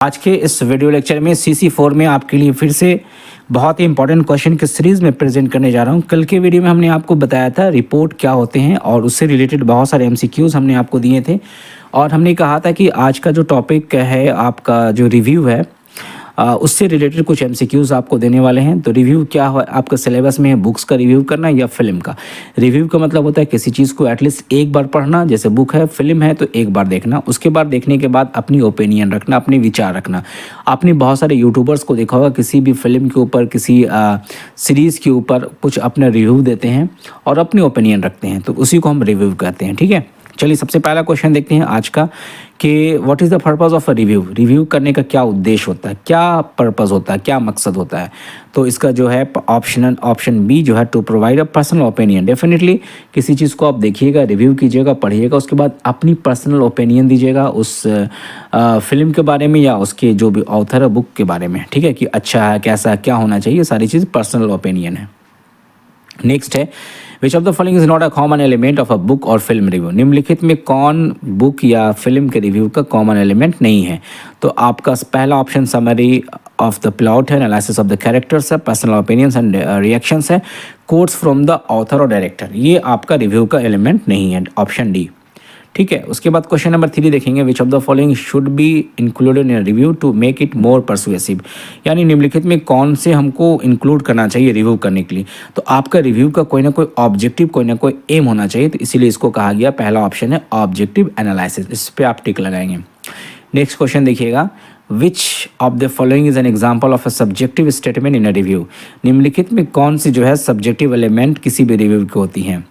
आज के इस वीडियो लेक्चर में CC4 में आपके लिए फिर से बहुत ही इंपॉर्टेंट क्वेश्चन की सीरीज़ में प्रेजेंट करने जा रहा हूं। कल के वीडियो में हमने आपको बताया था रिपोर्ट क्या होते हैं और उससे रिलेटेड बहुत सारे MCQs हमने आपको दिए थे और हमने कहा था कि आज का जो टॉपिक है आपका जो रिव्यू है उससे रिलेटेड कुछ MCQs आपको देने वाले हैं। तो रिव्यू क्या है आपका सिलेबस में है, बुक्स का रिव्यू करना या फिल्म का। रिव्यू का मतलब होता है किसी चीज़ को एटलीस्ट एक बार पढ़ना, जैसे बुक है, फिल्म है तो एक बार देखना, उसके बाद देखने के बाद अपनी ओपिनियन रखना, अपनी विचार रखना। आपने बहुत सारे यूट्यूबर्स को देखा होगा किसी भी फिल्म के ऊपर, किसी सीरीज़ के ऊपर कुछ अपना रिव्यू देते हैं और अपनी ओपिनियन रखते हैं, तो उसी को हम रिव्यू कहते हैं। ठीक है, चलिए सबसे पहला क्वेश्चन देखते हैं आज का कि what is the purpose of a review. Review करने का क्या उद्देश्य होता है, क्या पर्पस होता है, क्या मकसद होता है। तो इसका जो है ऑप्शन बी जो है to provide a personal opinion. Definitely किसी चीज़ को आप देखिएगा, रिव्यू कीजिएगा, पढ़िएगा, उसके बाद अपनी पर्सनल ओपिनियन दीजिएगा उस फिल्म के बारे में या उसके जो भी ऑथर है बुक के बारे में। ठीक है, कि अच्छा है, कैसा है, क्या होना चाहिए, सारी चीज़ पर्सनल ओपिनियन है। नेक्स्ट है which of the following is not a common element of a book और फिल्म रिव्यू। निम्नलिखित में कौन बुक या फिल्म के रिव्यू का कॉमन एलिमेंट नहीं है। तो आपका पहला option summary of the plot है, एनालिसिस ऑफ द कैरेक्टर्स है, पर्सनल ओपिनियंस एंड रिएक्शंस है, कोट्स फ्रॉम द ऑथर और डायरेक्टर। ये आपका रिव्यू का एलिमेंट नहीं है, ऑप्शन डी। ठीक है, उसके बाद क्वेश्चन नंबर 3 देखेंगे which of the following should be included in review to make it more persuasive. यानी निम्नलिखित में कौन से हमको इंक्लूड करना चाहिए रिव्यू करने के लिए। तो आपका रिव्यू का कोई ना कोई ऑब्जेक्टिव, कोई ना कोई एम होना चाहिए, तो इसीलिए इसको कहा गया पहला ऑप्शन है ऑब्जेक्टिव एनालिसिस। इस पर आप टिक लगाएंगे। नेक्स्ट क्वेश्चन देखिएगा which of the following is an example of a subjective statement in a review. निम्नलिखित में कौन सी जो है सब्जेक्टिव एलिमेंट किसी भी रिव्यू की होती हैं।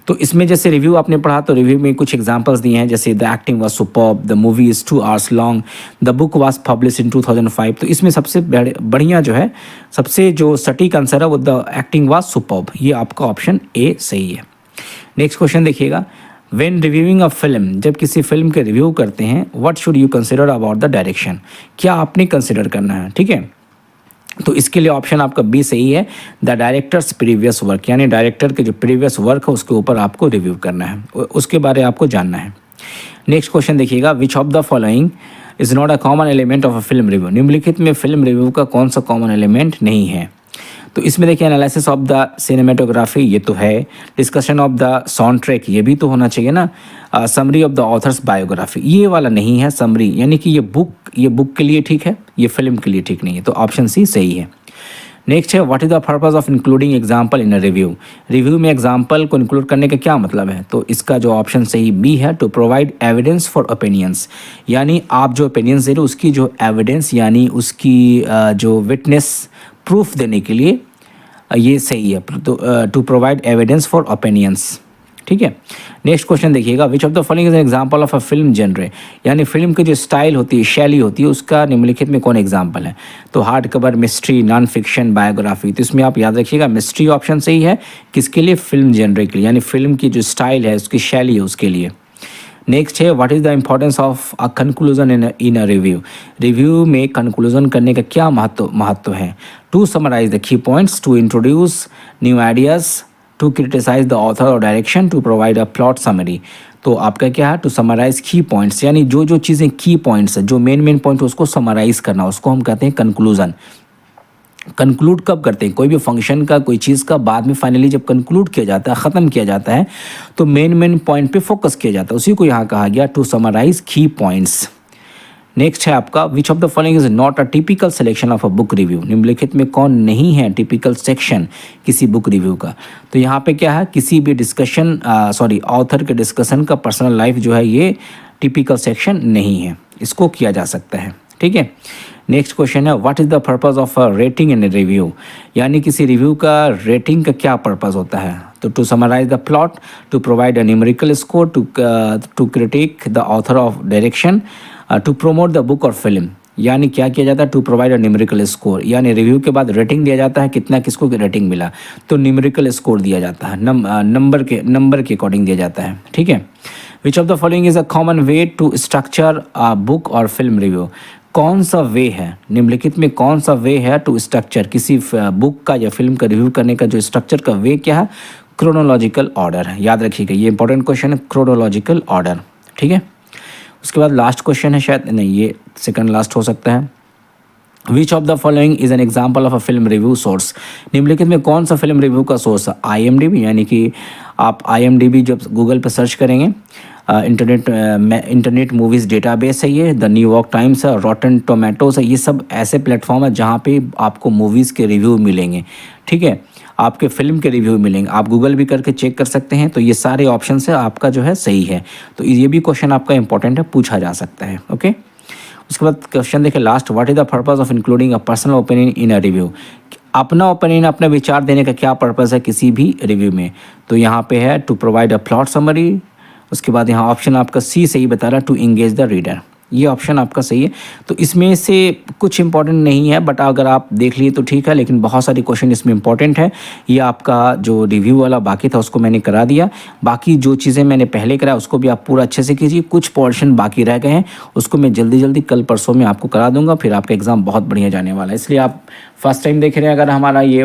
तो इसमें जैसे रिव्यू आपने पढ़ा तो रिव्यू में कुछ एग्जांपल्स दिए हैं, जैसे the acting was superb, the movie is 2 hours long, the book was publish in 2005। तो इसमें सबसे बढ़िया जो है, सबसे जो सटीक आंसर है वो द एक्टिंग वाज सुपर्ब। ये आपका ऑप्शन ए सही है। नेक्स्ट क्वेश्चन देखिएगा व्हेन रिव्यूइंग अ फिल्म, जब किसी फिल्म के रिव्यू करते हैं what should you consider about the direction. क्या आपने कंसिडर करना है। ठीक है, तो इसके लिए ऑप्शन आपका बी सही है, द डायरेक्टर्स प्रीवियस वर्क। यानी डायरेक्टर के जो प्रीवियस वर्क है उसके ऊपर आपको रिव्यू करना है, उसके बारे आपको जानना है। नेक्स्ट क्वेश्चन देखिएगा which of the following is not a common element of a film review. निम्नलिखित में फिल्म रिव्यू का कौन सा कॉमन एलिमेंट नहीं है। तो इसमें देखिए एनालिसिस ऑफ द सिनेमेटोग्राफी, ये तो है। Discussion of the sound track, ये भी तो होना चाहिए ना। Summary of the author's biography, ये वाला नहीं है समरी, यानी कि ये बुक के लिए ठीक है, ये फिल्म के लिए ठीक नहीं है। तो ऑप्शन सी सही है। नेक्स्ट है what is the purpose of including example in a review. Review में एग्जाम्पल को इंक्लूड करने का क्या मतलब है। तो इसका जो ऑप्शन सही बी है to provide evidence for opinions. यानी आप जो ओपिनियंस दे रहे हो उसकी जो एविडेंस यानी उसकी जो विटनेस प्रूफ देने के लिए ये सही है, to provide evidence for opinions. ठीक है, नेक्स्ट क्वेश्चन देखिएगा which of the following is an example of a film genre. यानी फिल्म की जो स्टाइल होती है, शैली होती है, उसका निम्नलिखित में कौन एग्जांपल है। तो hard cover, mystery, non fiction, biography. तो इसमें आप याद रखिएगा मिस्ट्री ऑप्शन सही है, किसके लिए, फिल्म जेनरे के लिए, यानी फिल्म की जो स्टाइल है, उसकी शैली है, उसके लिए। नेक्स्ट है what is the importance of a conclusion in a review. Review में कंक्लूजन करने का क्या महत्व है। To summarise the key points, to introduce new ideas, to criticise the author और direction, to provide a plot summary. तो आपका क्या है, टू समराइज की पॉइंट्स, यानी जो चीज़ें की पॉइंट्स है, जो मेन पॉइंट उसको समराइज करना, उसको हम कहते हैं कंक्लूजन। कंक्लूड कब करते हैं, कोई भी फंक्शन का, कोई चीज़ का बाद में फाइनली जब कंक्लूड किया जाता है, ख़त्म किया जाता है, तो मेन पॉइंट पे फोकस किया जाता है, उसी को यहाँ कहा गया टू समराइज की पॉइंट्स। नेक्स्ट है आपका विच of the following is not a typical selection of a book review. निम्नलिखित में कौन नहीं है टिपिकल सेक्शन किसी बुक रिव्यू का। तो यहाँ पे क्या है, किसी भी डिस्कशन ऑथर के डिस्कशन का पर्सनल लाइफ जो है ये टिपिकल सेक्शन नहीं है, इसको किया जा सकता है। ठीक है, नेक्स्ट क्वेश्चन है what is the purpose of a rating in review. यानी किसी रिव्यू का रेटिंग का क्या पर्पस होता है। तो to summarise the plot, to provide a numerical score, to critic the author of direction, to promote the book और film. यानी क्या किया जाता है, to provide a numerical score, यानी रिव्यू के बाद रेटिंग दिया जाता है, कितना किसको रेटिंग मिला, तो न्यूमेरिकल स्कोर दिया जाता है, नंबर के अकॉर्डिंग दिया जाता है। ठीक है, which of the following is a common way to structure a book और फिल्म रिव्यू। कौन सा वे है, निम्नलिखित में कौन सा वे है टू स्ट्रक्चर किसी बुक का या फिल्म का रिव्यू करने का जो स्ट्रक्चर का वे क्या है, क्रोनोलॉजिकल ऑर्डर है। याद रखिएगा ये इंपॉर्टेंट क्वेश्चन है, क्रोनोलॉजिकल ऑर्डर। ठीक है, उसके बाद लास्ट क्वेश्चन है शायद नहीं, ये सेकंड लास्ट हो सकता है। Which of the following is an example of a film review source, निम्नलिखित में कौन सा फिल्म रिव्यू का सोर्स है? IMDb, यानी कि आप IMDb जब गूगल पर सर्च करेंगे, इंटरनेट मूवीज़ डेटाबेस है ये, द न्यूयॉर्क टाइम्स है, रॉटन टोमेटोस है, ये सब ऐसे प्लेटफॉर्म है जहाँ पे आपको मूवीज़ के रिव्यू मिलेंगे। ठीक है, आपके फिल्म के रिव्यू मिलेंगे, आप गूगल भी करके चेक कर सकते हैं। तो ये सारे ऑप्शन है आपका जो है सही है। तो ये भी क्वेश्चन आपका इंपॉर्टेंट है, पूछा जा सकता है। ओके, उसके बाद क्वेश्चन देखिए last, what is the purpose of including a personal opinion in a review, अपना ओपिनियन, अपना विचार देने का क्या पर्पस है किसी भी रिव्यू में? तो यहाँ पे है to provide a plot summary. उसके बाद यहाँ ऑप्शन आपका सी सही बता रहा है, टू इंगेज द रीडर, ये ऑप्शन आपका सही है। तो इसमें से कुछ इंपॉर्टेंट नहीं है, बट अगर आप देख लिए तो ठीक है, लेकिन बहुत सारी क्वेश्चन इसमें इंपॉर्टेंट है। ये आपका जो रिव्यू वाला बाकी था उसको मैंने करा दिया, बाकी जो चीज़ें मैंने पहले कराया उसको भी आप पूरा अच्छे से कीजिए। कुछ पोर्शन बाकी रह गए हैं, उसको मैं जल्दी जल्दी कल परसों में आपको करा दूंगा, फिर आपका एग्ज़ाम बहुत बढ़िया जाने वाला है। इसलिए आप फर्स्ट टाइम देख रहे हैं अगर हमारा ये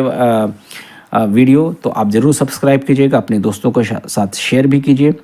वीडियो, तो आप ज़रूर सब्सक्राइब कीजिएगा, अपने दोस्तों के साथ शेयर भी कीजिए।